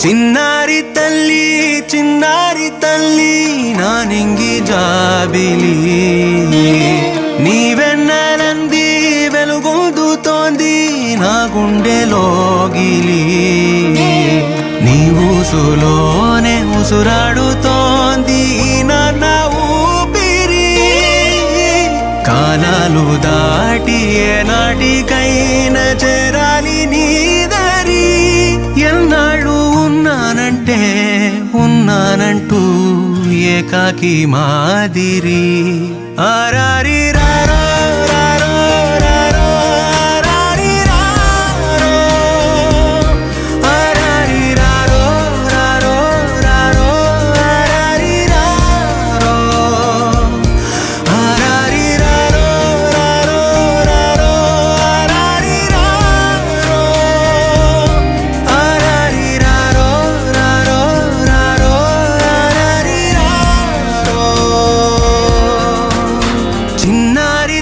చిన్నారి తల్లి నానింగి జాబిలి నీవెన్నెలంది వెలుగొందుతోంది నా గుండెలోగిలి నీ ఊసులోనే ఉసురాడుతోంది నాన్న ఊపిరి కాలాలు దాటి ఏనాటికైనా చేరాలి నీ దరి ఎన్నాళ్ళు ఉన్నానంటూ ఏకాకి మాదిరి ఆరారి రారో రారో రారో ఆరారి రారో ఆరారి రారో రారో రారో ఆరారి రారో ఆరారి రారో రారో రారో ఆరారి రారో ఆరారి రారో రారో రారో ఆరారి రారో చిన్నారి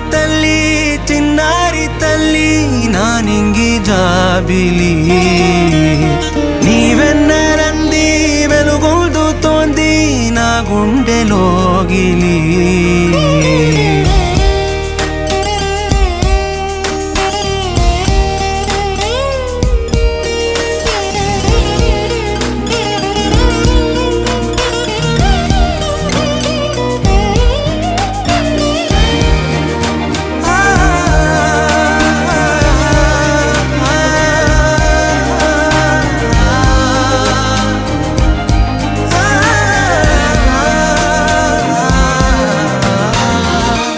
తల్లి నానింగి జాబిలి నీవెన్నెలంది వెలుగొందుతోంది నా గుండెలోగిలి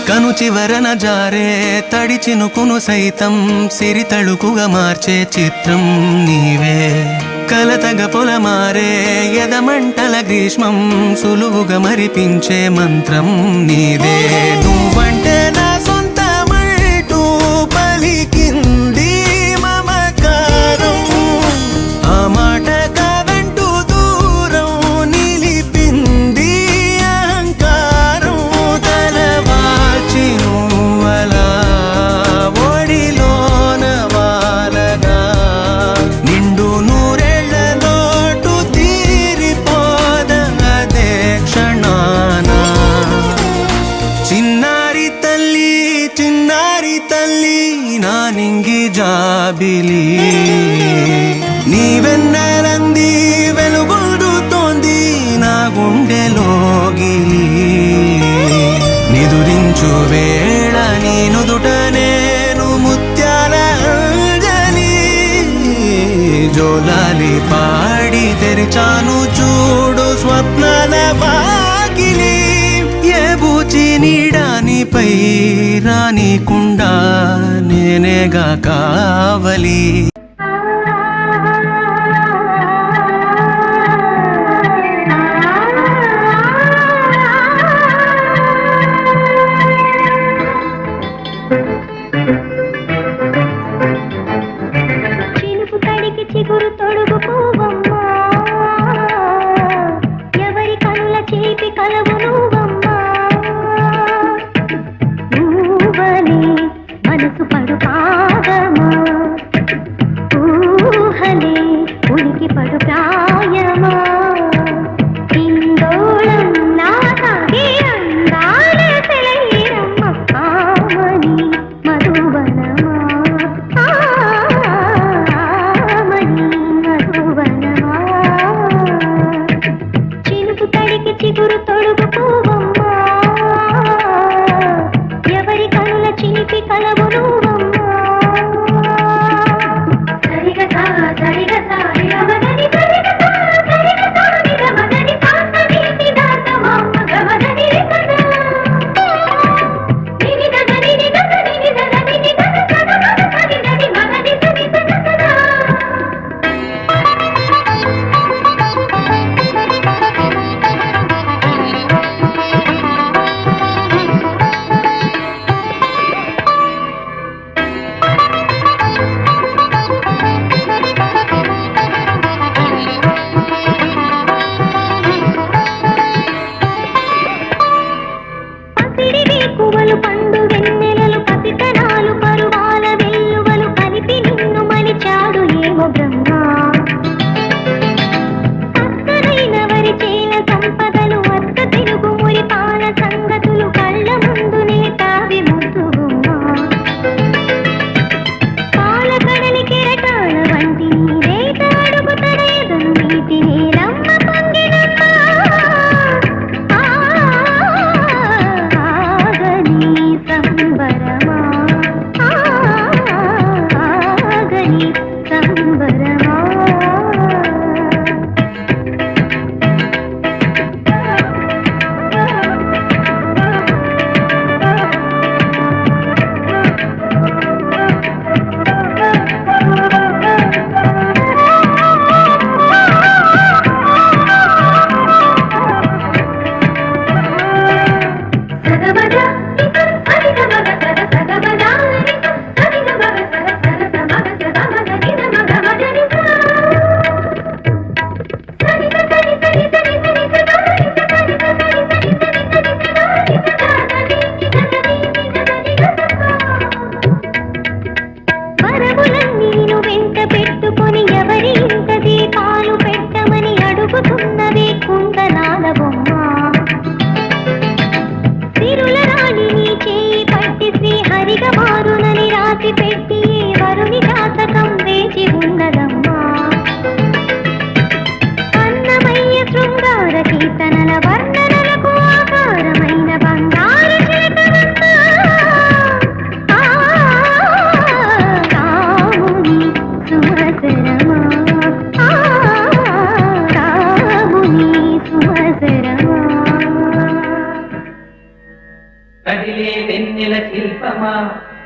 కను చివరన జారే తడి చినుకును సైతం సిరి తళుకుగా మార్చే చిత్రం నీవే కలతగ పొలమారే ఎదమంటల గ్రీష్మం సులువుగా మరిపించే మంత్రం నీదే నువ్వంటే నా సొంతమంటూ పలికింది మమకారం ఆ మాట కాదంటూ దూరం నిలిపింది అహంకారం తలవాచి నువ్వలా ఒడిలోన వాలగా నిండు నూరేళ్ల లోటు తీరిపోదదే క్షణాన చిన్నారి తల్లి నానింగి జాబిలి నీవెన్నెలంది వెలుగొందుతోంది నా గుండెలోగిలి నిదురించు వేళ నీ నుదుట నేను ముత్యాల అంజలి జోలాలి పాడి తెరిచాను చూడు స్వప్నాల వాకిలి ఏ బూచి నీడానిపై రానికుండా నేనేగా కావలి చినుకు తడికి చిగురు తొడుగు పోవమ్మా ఎవరి కనుల చేపి కలవు నువ్వమ్మా నువ్వని మనసు పడు పాగమా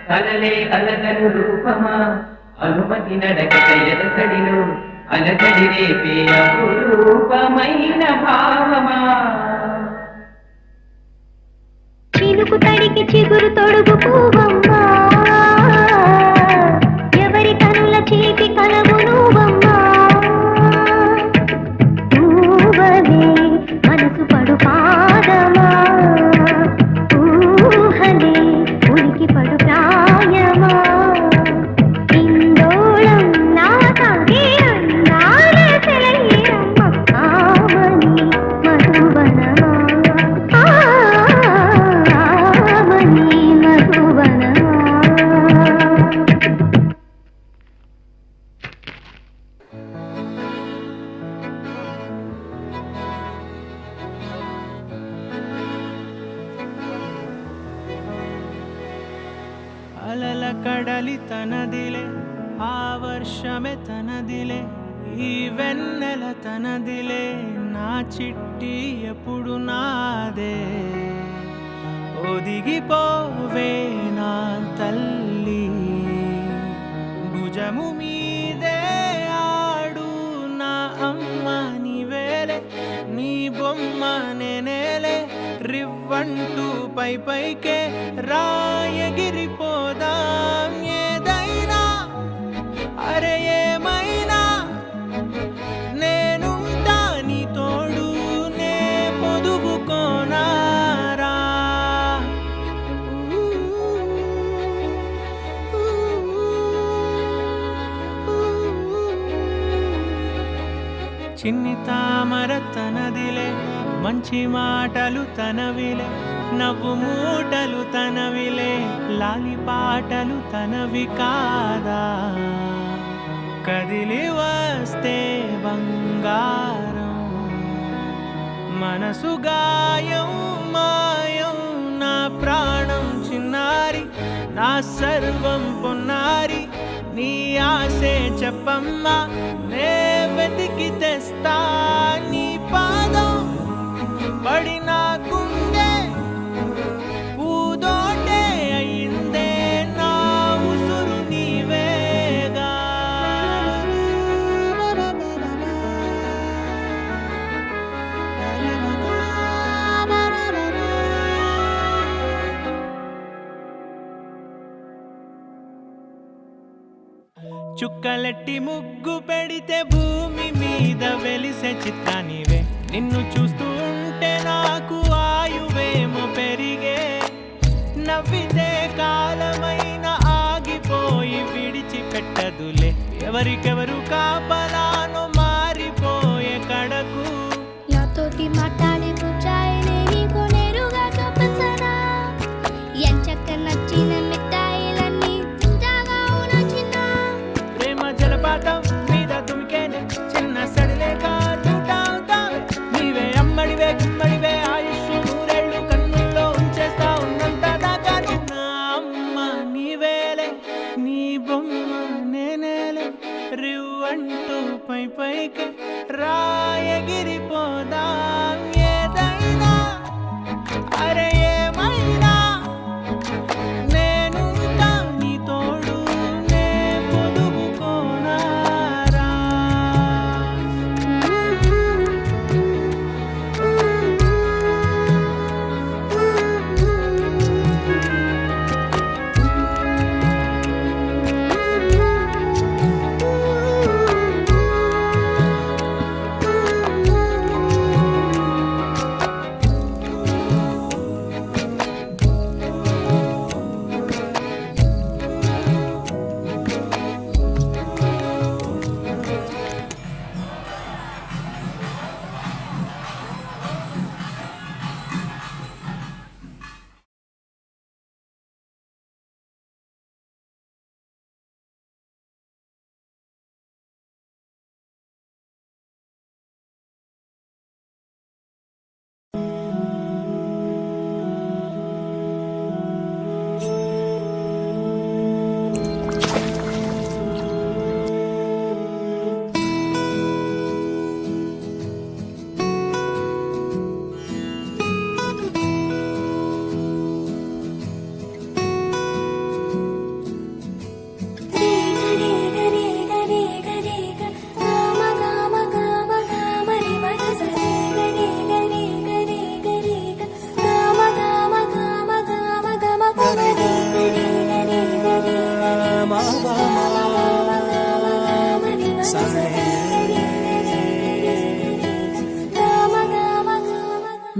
కలలే అలగను రూపమా అనుమతి నడకట ఎదసడిలో అలజడి రేపే అపురూపమైన భావమా చినుకు తడికి చిగురు తొడుగు పువ్వమ్మా ఎవరి కనుల చీపి కలవు నువ్వమ్మా ఊవలే మనసు పడు పాదమా ఊహలే ఉనికి పడు ప్రాయమా ఇందోళం నా సాగే అందాల సెలయేరమ్మ ఆమని మధువనమా ఆమని మధువనమా అలల కడలి తనదిలే ఆ వర్షమే తనదిలే ఈ వెన్నెల తనదిలే నా చిట్టి ఎప్పుడు నాదే ఒదిగిపోవే నా తల్లి భుజము మీదే ఆడు నా అమ్మ నీవేలే నీ బొమ్మ నేనేలే రివ్వంటూ పై పైకే రాయగిరిపోదాం ఏదైనా అరే ఏమైనా నేనుంటా నీ తోడు నే పొదుగుకోనారా చిన్ని తామర తనదిలే మంచి మాటలు తనవిలే నవ్వు మూటలు తనవిలే లాలి పాటలు తనవి కాదా కదిలి వస్తే బంగారం మనసు గాయం మాయం నా ప్రాణం చిన్నారి నా సర్వం పొన్నారి నీ ఆశే చెప్పమ్మా నే వెతికి తెస్తా నీ పాదం పడిన గుండె పూదోటే అయిందే నా ఉసురు నీవేగా చుక్కలెట్టి ముగ్గు పెడితే భూమి మీద వెలిసే చిత్రానివే నిన్ను చూస్తూ ఉంటే నాకు ఆయువేమో పెరిగే నవ్వితే కాలమైన ఆగిపోయి విడిచిపెట్టదులే ఎవరికెవరు కాపలానో మారిపోయే కడకు నాతోటి మాట్లాడే ముచ్చాయినే నీకు నేరుగా చూపించనా ఎంచక్క నచ్చిన మిఠాయిలన్నీ తింటాగా నచ్చిన ప్రేమ జలపాతం మీద తుమికేనే చిన్న సడిలేక చూటావుతావే నీవే అమ్మడివే గుమ్మడివే ఆయుష్ నూరేళ్ళు కన్నుల్లో ఉంచేస్తా ఉన్నంత దాకా నా అమ్మ నీవేలే నీ బొమ్మ నేనేలే రివ్వంటూ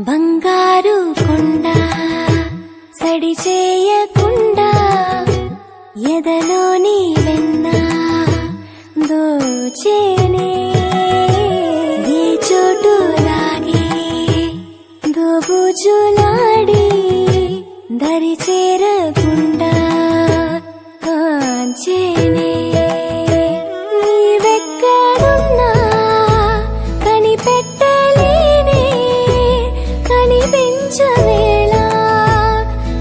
బంగారు కొండ సడి చేయకుండా ఎదలోని వెన్న దోచేనే ఏ చోటు లాగే దోబుజులాడి దరి చేరకుండా కాంచేనే నీవెక్కడున్నా కనిపెట్టలేనే కనిపించవేళ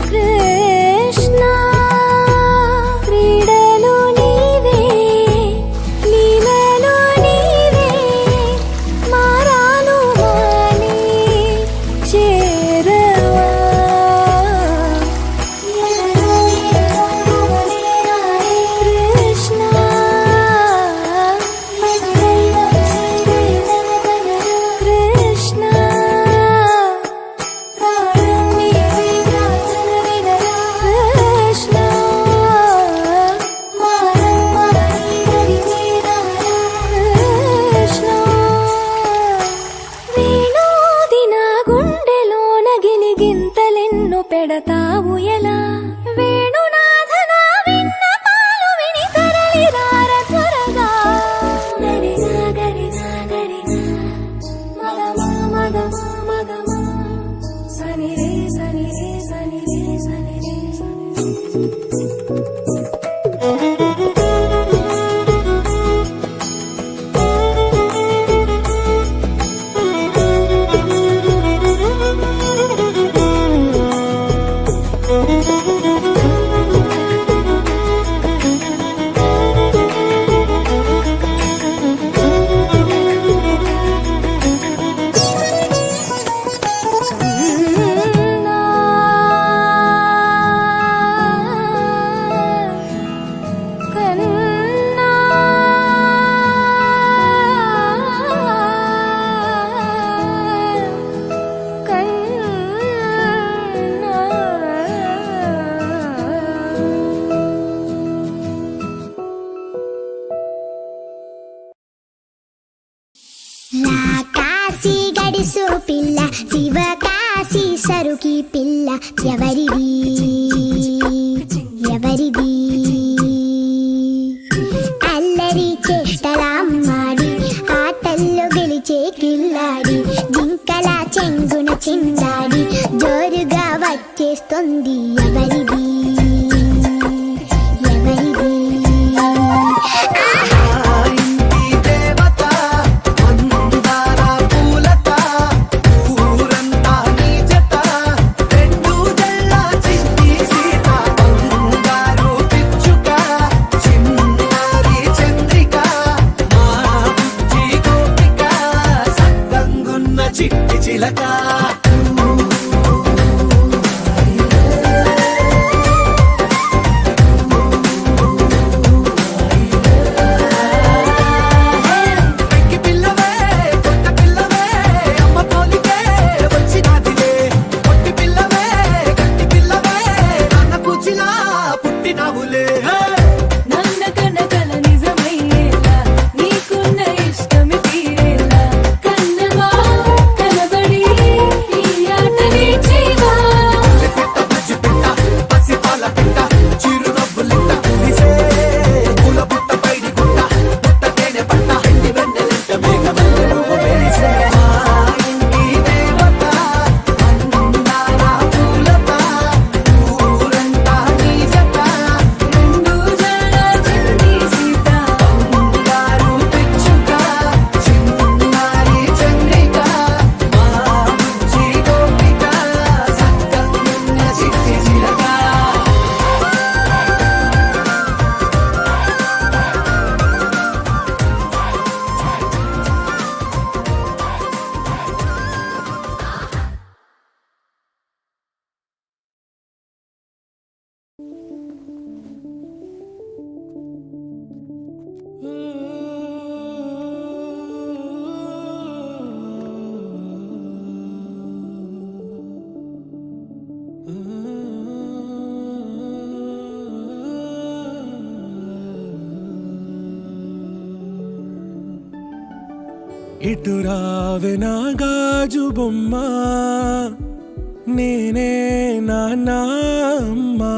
కృష్ణ క్రీడలు నీవే లీలలు నీవే మారాను మాని చేరవా కృష్ణ కృష్ణ ప్రాణం నీవే ప్రార్థన వినరా కృష్ణ మారం మారి దరిచేరారా కృష్ణ వేణోది నా గుండెలోన గిలిగింతలెన్ను పెడతావు ఎలా వేణునాథ నా విన్నపాలు విని తరలి రార త్వరగా గరిగా గరిగా గరిగా మగమా మగమా మగమా సని రే సని రే సని రే సని రే కన్నా నా కాశీ గడిసు పిల్ల శివ కాశీ సరుకి పిల్ల ఎవరిది ఎవరిది అల్లరి చేష్టలామ్మాడి ఆటల్లో గెలిచే కిల్లాడి జింకల చెంగున చిందాడి జోరుగా వచ్చేస్తుంది ఎవరిది ఎవరిది చిట్టి చిలక పెంకి పిల్లవే కొత్త పిల్లవే అమ్మ పోలికే వచ్చినాదిలే పొట్టి పిల్లవే గట్టి పిల్లవే నాన్న కూచిలా పుట్టినావులే నన్న కనకల నిజమయ్యేలా నీకున్న ఇష్టమి తీరేలా కన్నవా కనబడి ఇటు రావే నా గాజు బొమ్మ నేనే నాన్న అమ్మా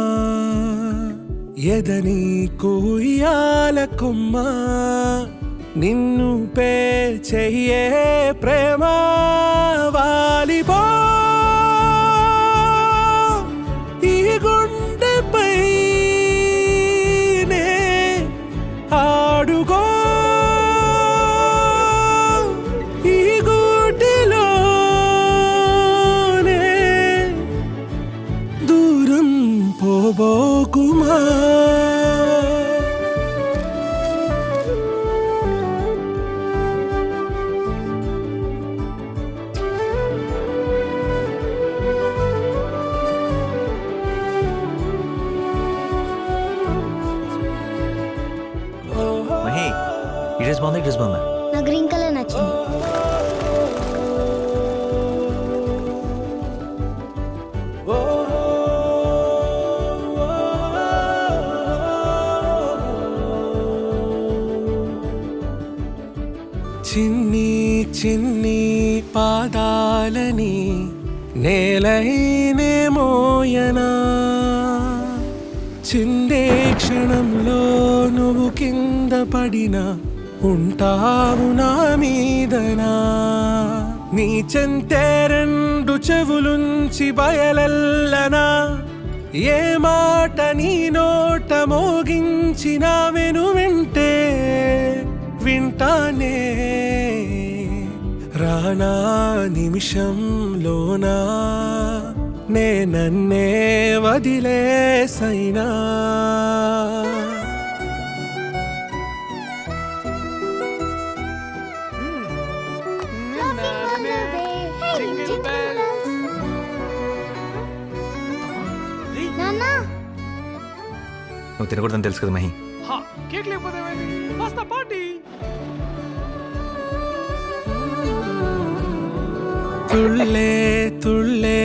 ఎదని కూయాల కొమ్మ నిన్ను పే చెయ్యే ప్రేమ వాలిపో ఈ గుండెపై నే ఆడుకో ఈ గూటిలోనే దూరం పోబోకుమా మహి ఈ డ్రెస్ బాగుంది, ఈ డ్రెస్ బాగుందా? నా గ్రీన్ కలర్ నచ్చింది. చిన్ని చిన్ని పాదాలని నేలైనే మోయనా చిందే క్షణంలో నువ్వు కింద పడినా ఉంటావు నా మీదనా నీ చెంతే రెండు చెవులుంచి బయలెల్లనా ఏ మాట నీ నోట మోగించినా వెను వింటే వింటానే రానా నిమిషంలోనా నే నన్నే వదిలేసైనా నాన్నా నువ్వు తినకూడదని తెలుసు కదా మహి. కేక్ లేకపోతే వస్తా పార్టీ తుళ్ళే తుళ్ళే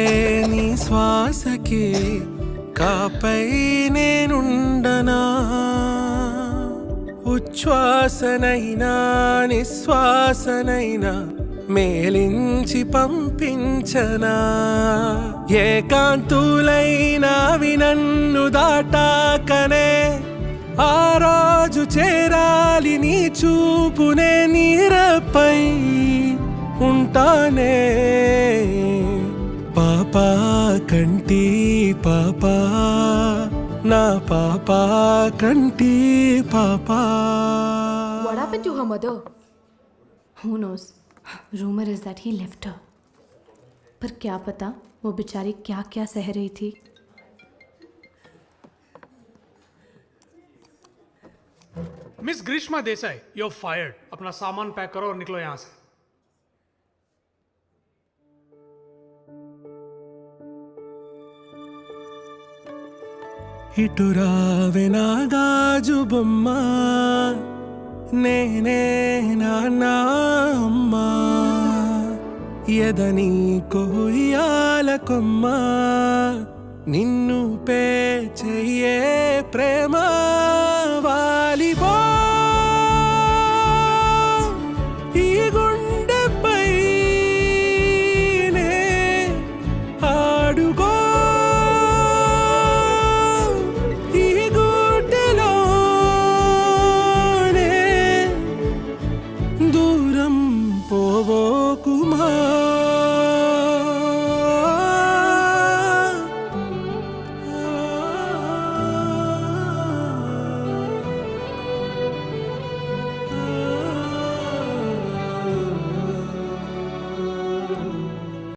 నీ శ్వాసకి కాపై నేనుండనా ఉచ్ఛ్వాసనైనా నిశ్వాసనైనా మేలించి పంపించనా ఏకాంతులైనవి నన్ను దాటాకనే ఆ రోజు చేరాలి నీ చూపునే నీరపై ఉంటానే పాపా కంటి పాపా నా పాపా కంటి పాపా. What happened to her mother? Who knows? Rumor is that he left her. पर क्या पता वो बेचारी क्या क्या सह रही थी. Miss Greeshma Desai, you're fired. अपना सामान पैक करो और निकलो यहाँ से. ఇటు రావే నా గాజు బొమ్మ నేనే నాన్న అమ్మా ఎదని కొయ్యాల కొమ్మ నిన్ను పే చెయ్యే ప్రేమ వాలిపో ఈ గుండెపై నే ఆడుకో ఈ గూటిలోనే దూరం పోబోకుమా.